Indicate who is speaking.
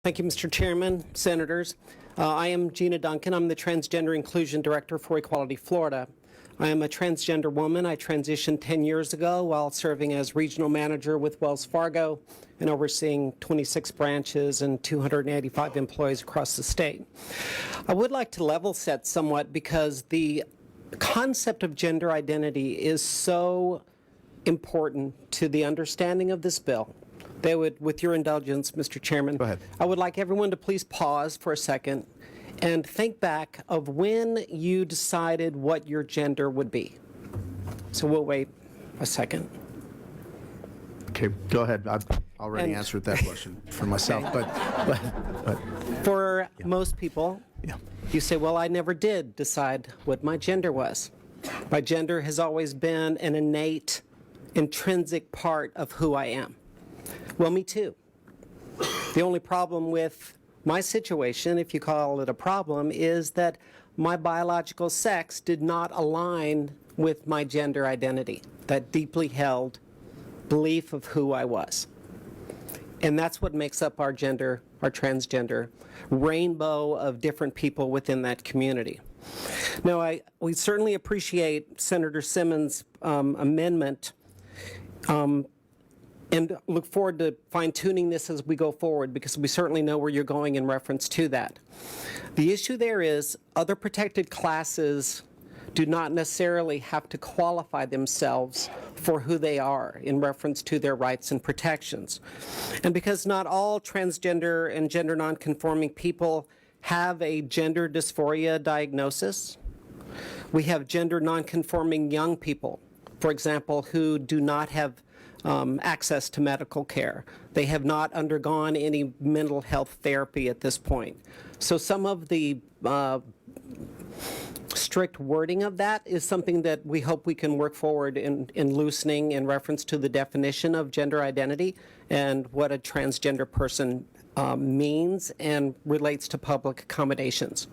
Speaker 1: Thank you, Mr. Chairman, Senators. I am Gina Duncan. I'm the Transgender Inclusion Director for Equality Florida. I am a transgender woman. I transitioned 10 years ago while serving as regional manager with Wells Fargo and overseeing 26 branches and 285 employees across the state. I would like to level set somewhat because the concept of gender identity is so important to the understanding of this bill. They would, with your indulgence, Mr. Chairman,
Speaker 2: Go ahead.
Speaker 1: I would like everyone to please pause for a second and think back of when you decided what your gender would be. So we'll wait a second.
Speaker 2: Okay, go ahead. I've already answered that question for myself, but
Speaker 1: For most people,
Speaker 2: yeah.
Speaker 1: you say, well, I never did decide what my gender was. My gender has always been an innate, intrinsic part of who I am. Well, me too. The only problem with my situation, if you call it a problem, is that my biological sex did not align with my gender identity, that deeply held belief of who I was. And that's what makes up our gender, our transgender rainbow of different people within that community. Now, we certainly appreciate Senator Simmons' amendment and look forward to fine-tuning this as we go forward, because we certainly know where you're going in reference to that. The issue there is other protected classes do not necessarily have to qualify themselves for who they are in reference to their rights and protections. And because not all transgender and gender nonconforming people have a gender dysphoria diagnosis, we have gender nonconforming young people, for example, who do not have access to medical care. They have not undergone any mental health therapy at this point. So some of the strict wording of that is something that we hope we can work forward in loosening in reference to the definition of gender identity and what a transgender person means and relates to public accommodations.